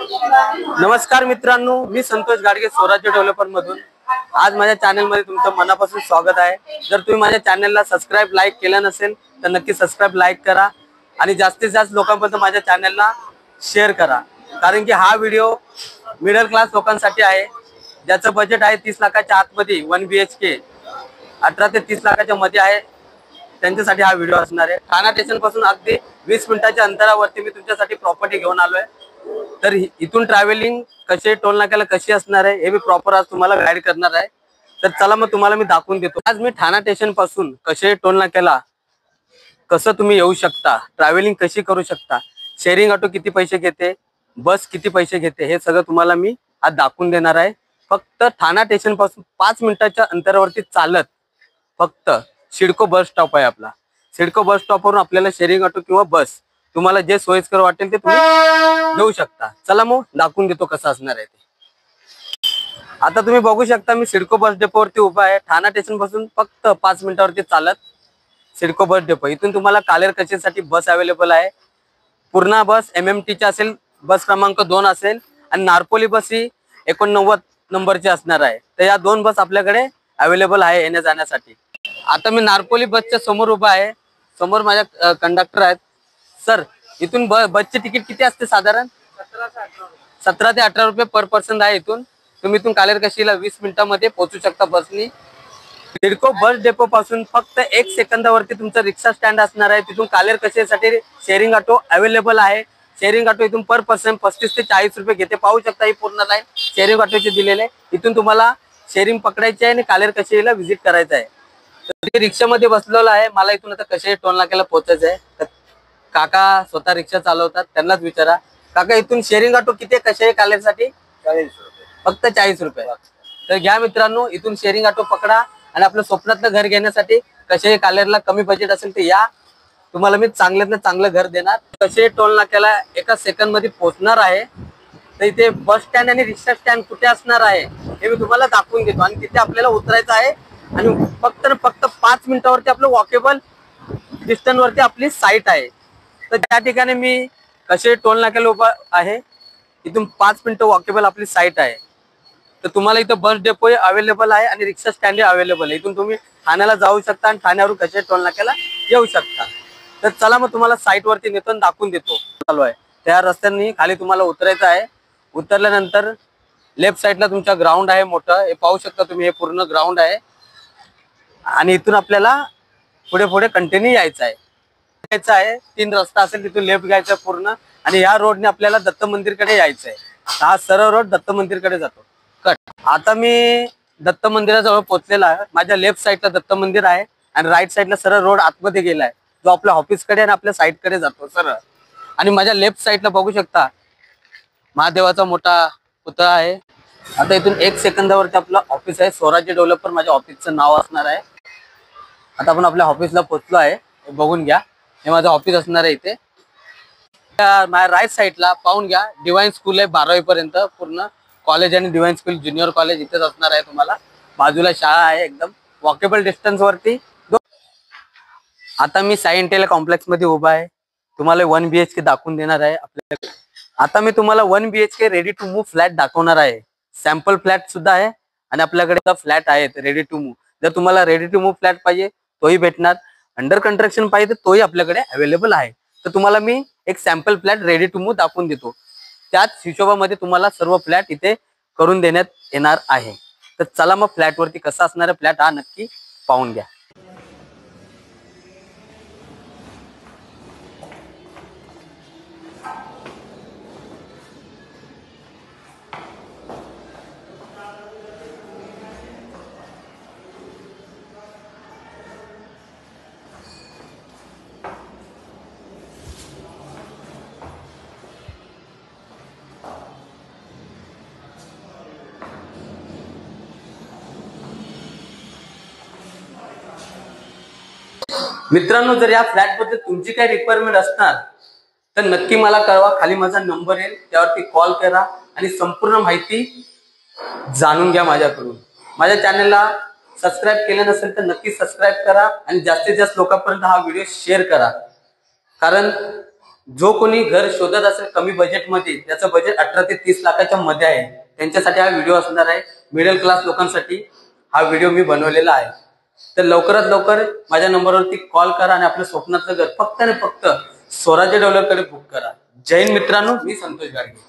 नमस्कार मित्रांनो, मी संतोष गाडगे स्वराज्य डेव्हलपर मधून आज माझ्या चॅनल मध्ये तुमचं मनापासून स्वागत आहे। जर तुम्ही माझ्या चॅनलला सबस्क्राइब लाईक केलं नसेल तर नक्की सबस्क्राइब लाईक करा आणि जास्तीत जास्त लोकांपर्यंत माझ्या चॅनलला शेअर करा, कारण की हा व्हिडिओ मिडल क्लास लोकांसाठी आहे ज्याचं बजेट आहे 30 लाखाच्या आतमध्ये 1 BHK 18 ते 30 लाखाच्या मध्ये आहे, त्यांच्यासाठी हा व्हिडिओ असणार आहे। ठाणा स्टेशन पासून अगदी 20 मिनिटाच्या अंतरावरती मी तुमच्यासाठी प्रॉपर्टी घेऊन आलोय। तर इथून ट्रॅव्हलिंग कसे टोल नाक्याला कशी असणार आहे हे मी प्रॉपर आज तुम्हाला गाईड करणार आहे। तर चला मग तुम्हाला मी दाखवून देतो। आज मी ठाणा स्टेशन पासून कसे टोल नाक्याला कसं तुम्ही येऊ शकता, ट्रॅव्हलिंग कशी करू शकता, शेअरिंग ऑटो किती पैसे घेते, बस किती पैसे घेते, हे सगळं तुम्हाला मी आज दाखवून देणार आहे। फक्त ठाणा स्टेशन पासून 5 मिनिटाच्या अंतरावरती चालत फक्त सिडको बस स्टॉप आहे आपला। सिडको बस स्टॉपवरून आपल्याला शेअरिंग ऑटो किंवा बस तुम्हाला जे सोयीस्कर वाटेल ते तुम्ही घेऊ शकता। चला मग दाखवून देतो कसं असणार आहे ते। आता तुम्ही बघू शकता मी सिडको बस डेपोवरती उभा आहे। ठाणा स्टेशन पासून फक्त 5 मिनिटावरती चालत सिडको बस डेपो। इथून तुम्हाला कालेर कचेरीसाठी बस अवेलेबल आहे। पूर्णा बस MMT ची असेल, बस क्रमांक 2 असेल आणि नारपोली बस ही 89 नंबरची असणार आहे। तर या 2 बस आपल्याकडे अवेलेबल आहे येण्या जाण्यासाठी। आता मी नारपोली बसच्या समोर उभा आहे, समोर माझ्या कंडक्टर आहेत। सर, इथून बसचे तिकीट किती असते साधारण? 17 ते 18 रुपये पर पर्सन आहे। इथून तुम्ही इथून कालेर कशीला 20 मिनिटांमध्ये पोहोचू शकता बसनी। सिडको बस डेपो पासून फक्त 1 सेकंदावरती तुमचं रिक्षा स्टँड असणार आहे। तिथून कालेर कचेरीसाठी शेअरिंग ऑटो अवेलेबल आहे। शेअरिंग ऑटो इथून पर पर्सन 35 ते 40 रुपये घेते। पाहू शकता ही पूर्ण लाईन शेअरिंग ऑटोची दिलेले। इथून तुम्हाला शेअरिंग पकडायची आहे आणि कालेर कचेरीला व्हिजिट करायचं आहे। तर रिक्षामध्ये बसलेलो आहे, मला इथून आता कसे टोल नाक्याला पोहोचायचं आहे। तर काका स्वतः रिक्षा चालवतात, त्यांनाच विचारा, काका इथून शेअरिंग ऑटो किती कसे कालेरसाठी? 40 रुपये, फक्त 40 रुपये। तर घ्या मित्रांनो, इथून शेअरिंग ऑटो पकडा आणि आपलं स्वप्नातलं घर घेण्यासाठी कसे कालेरला कमी बजेट असेल ते या, तुम्हाला मी चांगल्यातलं चांगलं घर देणार। कसे टोल नाक्याला 1 सेकंद मध्ये पोहोचणार आहे। तर इथे बस स्टँड आणि रिक्षा स्टँड कुठे असणार आहे हे मी तुम्हाला दाखवून देतो आणि तिथे आपल्याला उतरायचं आहे आणि फक्त 5 मिनिटावरती आपलं वॉकेबल डिस्टन्स वरती आपली साईट आहे। तर त्या ठिकाणी मी कसे टोल नाक्याला उभा आहे, इथून 5 मिनिटं वॉकेबल आपली साईट आहे। तर तुम्हाला इथं बस डेपो अवेलेबल आहे आणि रिक्षा स्टँड अवेलेबल आहे। इथून तुम्ही ठाण्याला जाऊ शकता आणि ठाण्यावरून कसे टोल नाक्याला येऊ शकता। तर चला मग तुम्हाला साईट वरती नेतो आणि दाखवून देतो। चालू आहे त्या रस्त्याने खाली तुम्हाला उतरायचं आहे। उतरल्यानंतर लेफ्ट साईडला तुमचा ग्राउंड आहे मोठं, हे पाहू शकता तुम्ही, हे पूर्ण ग्राउंड आहे। आणि इथून आपल्याला पुढे पुढे कंटिन्यू यायचं आहे। 3 रस्ता असेल, तिथून लेफ्ट घ्यायचं पूर्ण आणि या रोडने आपल्याला दत्त मंदिरकडे यायचं आहे। हा सरळ रोड दत्त मंदिरकडे जातो। आता मी दत्त मंदिराजवळ पोहोचलेला आहे। माझ्या लेफ्ट साईडला दत्त मंदिर आहे आणि राईट साईडला सरळ रोड आतमध्ये गेलाय, जो आपल्या ऑफिसकडे आणि आपल्या साईडकडे जातो सरळ। आणि माझ्या लेफ्ट साईडला बघू शकता महादेवाचा मोठा पुतळा आहे। आता इथून 1 सेकंदावरती आपलं ऑफिस आहे, स्वराज्य डेव्हलपर माझ्या ऑफिसचं नाव असणार आहे। आता आपण आपल्या ऑफिसला पोहोचलो आहे, हे बघून घ्या, हे माझं ऑफिस असणार आहे। इथे माझ्या राईट साईडला पाहून घ्या, डिवाइन स्कूल आहे 12वी पर्यंत पूर्ण कॉलेज आणि डिवाइन स्कूल ज्युनियर कॉलेज इथेच असणार आहे। तुम्हाला बाजूला शाळा आहे, एकदम वॉकेबल डिस्टन्स वरती। आता मी साई इंटेल कॉम्प्लेक्स मध्ये उभा आहे, तुम्हाला 1 BHK दाखवून देणार आहे आपल्याला। आता मी तुम्हाला 1 BHK ready to move flat दाखवणार आहे। सॅम्पल फ्लॅट सुद्धा आहे आणि आपल्याकडे फ्लॅट आहेत रेडी टू मूव्ह। जर तुम्हाला रेडी टू मूव्ह फ्लॅट पाहिजे तोही भेटणार, अंडर कंस्ट्रक्शन पाहिजे तोही आपल्याकडे अवेलेबल आहे। तर तुम्हाला मी एक sample flat ready to move दाखवून देतो, त्याच हिशोबामध्ये तुम्हाला सर्व फ्लॅट इथे करून देण्यात येणार आहे। तर चला मग फ्लॅट वरती कसा असणार आहे फ्लॅट हा नक्की पाहून घ्या। मित्रांनो, जर या फ्लॅट बद्दल तुमची काही रिक्वायरमेंट असणार तर नक्की मला कळवा, खाली माझा नंबर येईल, त्यावरती कॉल करा आणि संपूर्ण माहिती जाणून घ्या माझ्याकडून। माझ्या चॅनलला सबस्क्राइब केलं नसेल तर नक्की सबस्क्राइब करा आणि जास्तीत जास्त लोकांपर्यंत हा व्हिडिओ शेअर करा, कारण जो कोणी घर शोधत असेल कमी बजेटमध्ये, त्याचं बजेट 18 ते 30 लाखाच्या मध्ये आहे, त्यांच्यासाठी हा व्हिडिओ असणार आहे. मिडल क्लास लोकांसाठी हा व्हिडिओ मी बनवलेला आहे. तर लवकरात लवकर माझ्या नंबरवरती कॉल करा आणि आपल्या स्वप्नातलं घर फक्त आणि फक्त स्वराज्य डेव्हलपरकडे बुक करा. जय हिंद मित्रांनो, मी संतोष गाडगे.